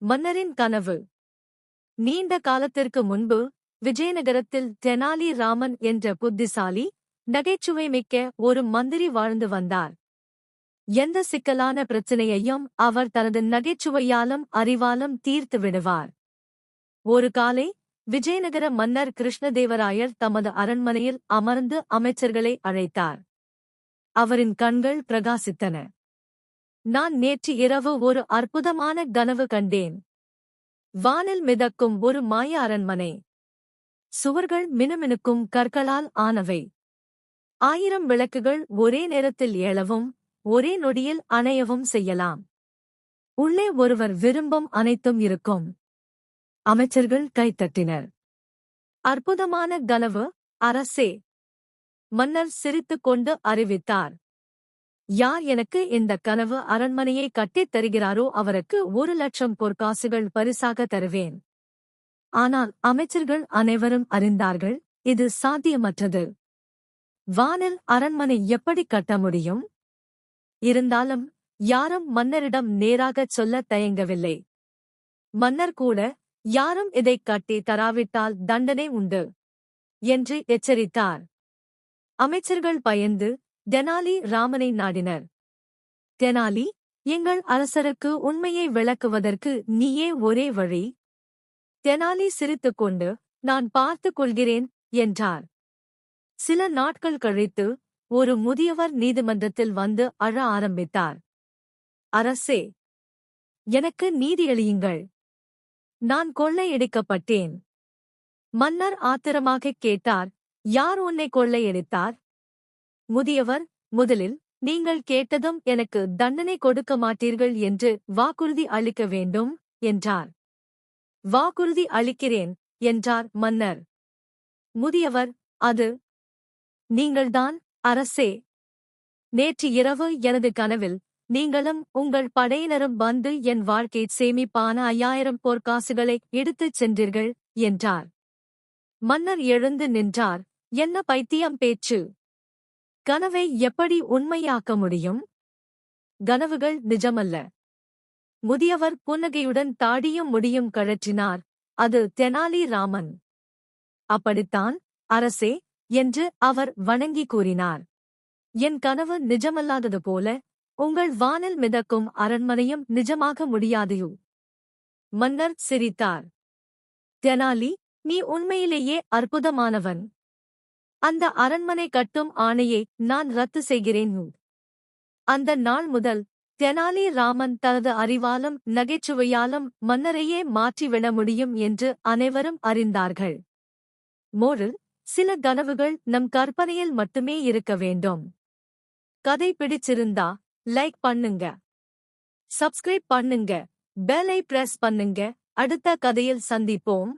மன்னரின் கனவு. நீண்ட காலத்திற்கு முன்பு விஜயநகரத்தில் தெனாலி ராமன் என்ற புத்திசாலி, நகைச்சுவை மிக்க ஒரு மந்திரி வாழ்ந்து வந்தார். எந்த சிக்கலான பிரச்சனையையும் அவர் தனது நகைச்சுவையாலும் அறிவாலும் தீர்த்து விடுவார். ஒரு காலை விஜயநகர மன்னர் கிருஷ்ணதேவராயர் தமது அரண்மனையில் அமர்ந்து அமைச்சர்களை அழைத்தார். அவரின் கண்கள் பிரகாசித்தன. நான் நேற்று இரவு ஒரு அற்புதமான கனவு கண்டேன். வானில் மிதக்கும் ஒரு மாய அரண்மனை. சுவர்கள் மினுமினுக்கும் கற்களால் ஆனவை. 1000 விளக்குகள் ஒரே நேரத்தில் எழவும் ஒரே நொடியில் அணையவும் செய்யலாம். உள்ளே ஒருவர் விரும்பும் அனைத்தும் இருக்கும். அமைச்சர்கள் கைத்தட்டினர். அற்புதமான கனவு, அரசே! மன்னர் சிரித்துக் கொண்டு அறிவித்தார். யார் எனக்கு இந்த கனவு அரண்மனையை கட்டித் தருகிறாரோ அவருக்கு 1,00,000 பொற்காசுகள் பரிசாக தருவேன். ஆனால் அமைச்சர்கள் அனைவரும் அறிந்தார்கள், இது சாத்தியமற்றது. வானில் அரண்மனை எப்படி கட்ட முடியும்? இருந்தாலும் யாரும் மன்னரிடம் நேராகச் சொல்லத் தயங்கவில்லை. மன்னர் கூட, யாரும் இதைக் கட்டி தராவிட்டால் தண்டனை உண்டு என்று எச்சரித்தார். அமைச்சர்கள் பயந்து தெனாலி ராமனை நாடினர். தெனாலி, எங்கள் அரசருக்கு உண்மையை விளக்குவதற்கு நீயே ஒரே வழி. தெனாலி சிரித்துக்கொண்டு, நான் பார்த்துக் கொள்கிறேன் என்றார். சில நாட்கள் கழித்து ஒரு முதியவர் நீதிமன்றத்தில் வந்து அழ ஆரம்பித்தார். அரசே, எனக்கு நீதியளியுங்கள். நான் கொள்ளையடிக்கப்பட்டேன். மன்னர் ஆத்திரமாகக் கேட்டார், யார் உன்னை கொள்ளையடித்தார்? முதியவர், முதலில் நீங்கள் கேட்டதும் எனக்கு தண்டனை கொடுக்க மாட்டீர்கள் என்று வாக்குறுதி அளிக்க வேண்டும் என்றார். வாக்குறுதி அளிக்கிறேன் என்றார் மன்னர். முதியவர், அது நீங்கள்தான், அரசே. நேற்று இரவு எனது கனவில் நீங்களும் உங்கள் படையினரும் வந்து என் வாழ்க்கை சேமிப்பான 5000 பொற்காசுகளை எடுத்துச் சென்றீர்கள் என்றார். மன்னர் எழுந்து நின்றார். என்ன பைத்தியம் பேச்சு! கனவை எப்படி உண்மையாக்க முடியும்? கனவுகள் நிஜமல்ல. முதியவர் புன்னகையுடன் தாடியும் முடியும் கழற்றினார். அது தெனாலி ராமன். அப்படித்தான், அரசே என்று அவர் வணங்கி கூறினார். என் கனவு நிஜமல்லாதது போல உங்கள் வானில் மிதக்கும் அரண்மனையும் நிஜமாக முடியாதையோ? மன்னர் சிரித்தார். தெனாலி, நீ உண்மையிலேயே அற்புதமானவன். அந்த அரண்மனை கட்டும் ஆணையை நான் ரத்து செய்கிறேன். அந்த நாள் முதல் தெனாலி ராமன் தனது அறிவாலும் நகைச்சுவையாலும் மன்னரையே மாற்றிவிட முடியும் என்று அனைவரும் அறிந்தார்கள். மோரல்: சில கனவுகள் நம் கற்பனையில் மட்டுமே இருக்க வேண்டும். கதை பிடிச்சிருந்தா லைக் பண்ணுங்க, சப்ஸ்கிரைப் பண்ணுங்க, பெல் ஐ பிரஸ் பண்ணுங்க. அடுத்த கதையில் சந்திப்போம்.